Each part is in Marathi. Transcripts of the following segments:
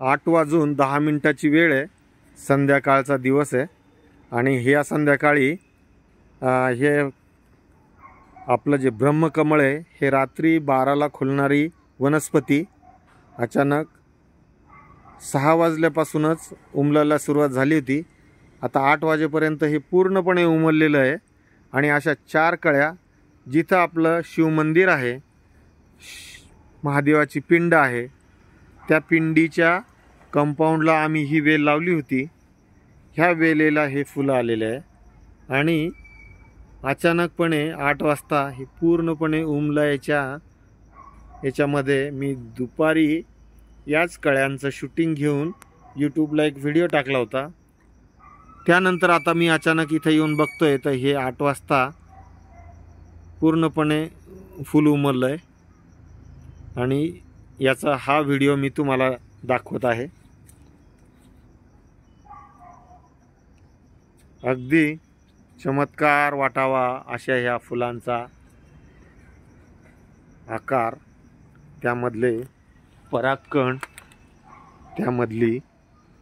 8:10 वेळ आहे, संध्याकाळचा दिवस आहे। आणि ह्या संध्याकाळी हे आपलं जे ब्रह्मकमळ आहे हे रात्री 12ला खुलणारी वनस्पती अचानक 6 वाजल्यापासूनच उमलायला सुरुवात झाली होती। आता 8 वाजेपर्यंत हे पूर्णपणे उमललेलं आहे। आणि अशा 4 कळ्या जिथं आपलं शिवमंदिर आहे, महादेवाची पिंड आहे, त्या पिंडीच्या कंपाऊंडला आम्ही ही वेल लावली होती। ह्या वेलेला हे फुलं आलेले आहे आणि अचानकपणे 8 वाजता हे पूर्णपणे उमलायच्या याच्यामध्ये मी दुपारी याच कळ्यांचं शूटिंग घेऊन यूट्यूबला एक व्हिडिओ टाकला होता। त्यानंतर आता मी अचानक इथे येऊन बघतोय तर हे 8 वाजता पूर्णपणे फुल उमललं आहे आणि याचा हा व्हिडिओ मी तुम्हाला दाखवत आहे। अगदी चमत्कार वाटावा अशा ह्या फुलांचा आकार, त्यामधले परागकण, त्यामधली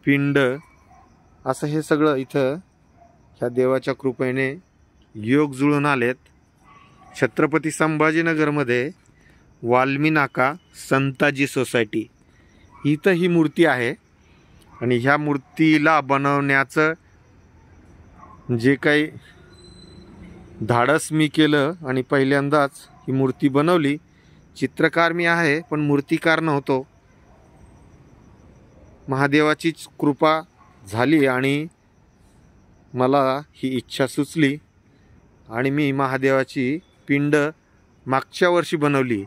पिंड, असं हे सगळं इथं ह्या देवाच्या कृपेने योग जुळून आलेत। छत्रपती संभाजीनगरमध्ये वाल्मी नाका संताजी सोसायटी इथं ही मूर्ती आहे। आणि ह्या मूर्तीला बनवण्याचं जे काही धाडस मी केलं आणि पहिल्यांदाच ही मूर्ती बनवली। चित्रकार मी आहे पण मूर्तिकार नव्हतो। महादेवाचीच कृपा झाली आणि मला ही इच्छा सुचली आणि मी महादेवाची पिंड मागच्या वर्षी बनवली।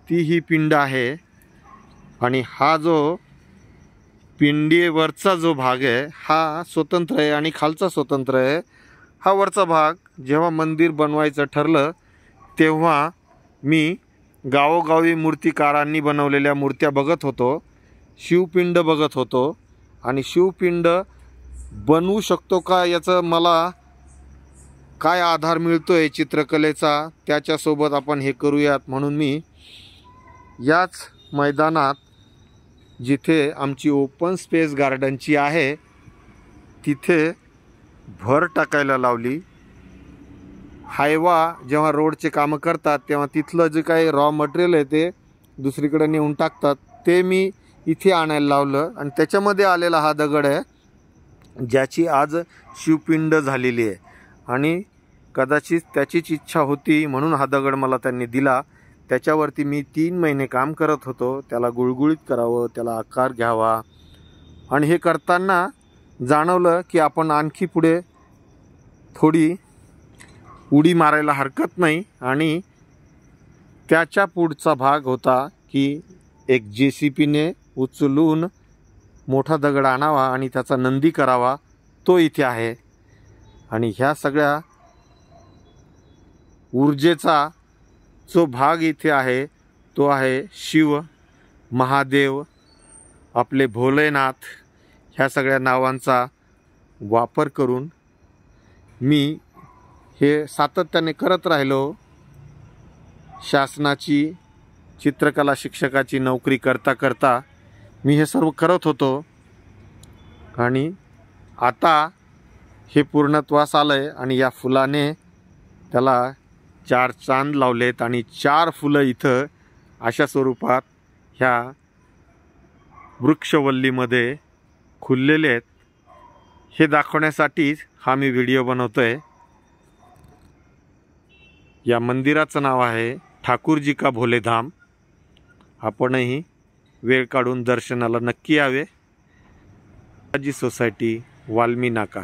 ती ही पिंड आहे आणि हा जो पिंडीवरचा जो भाग आहे हा स्वतंत्र आहे आणि खालचा स्वतंत्र आहे। हा वरचा भाग जेव्हा मंदिर बनवायचं ठरलं तेव्हा मी गावोगावी मूर्तिकारांनी बनवलेल्या मूर्त्या बघत होतो, शिवपिंड बघत होतो आणि शिवपिंड बनवू शकतो का याचं मला काय आधार मिळतोय चित्रकलेचा, त्याच्यासोबत आपण हे करूयात म्हणून मी याच मैदानात जिथे आमची ओपन स्पेस गार्डनची आहे तिथे भर टाकायला लावली। हायवा जेव्हा रोडचे कामं करतात तेव्हा तिथलं जे काही रॉ मटेरियल आहे ते दुसरीकडे नेऊन टाकतात, ते मी इथे आणायला लावलं आणि त्याच्यामध्ये आलेला हा दगड आहे ज्याची आज शिवपिंड झालेली आहे। आणि कदाचित त्याचीच इच्छा होती म्हणून हा दगड मला त्यांनी दिला। त्याच्यावरती मी 3 महिने काम करत होतो, त्याला गुळगुळीत करावं, त्याला आकार घ्यावा आणि हे करताना जाणवलं की आपण आणखी पुढे थोडी उडी मारायला हरकत नाही। आणि त्याच्या पुढचा भाग होता की एक JCPने उचलून मोठा दगड आणावा आणि त्याचा नंदी करावा, तो इथे आहे। आणि ह्या सगळ्या ऊर्जेचा जो भाग इथे आहे तो आहे शिव, महादेव, आपले भोलेनाथ, ह्या सगळ्या नावांचा वापर करून मी हे सातत्याने करत राहिलो। शासनाची चित्रकला शिक्षकाची नोकरी करता करता मी हे सर्व करत होतो आणि आता हे पूर्णत्वास आलंय आणि या फुलाने त्याला 4 चांद लावलेत आणि 4 फुलं इथं अशा स्वरूपात ह्या वृक्षवल्लीमध्ये खुललेले आहेत। हे दाखवण्यासाठीच हा मी व्हिडिओ बनवतोय। या मंदिराचं नाव आहे ठाकूरजी का भोलेधाम। आपणही वेळ काढून दर्शनाला नक्की यावे। संताजी सोसायटी, वाल्मी नाका।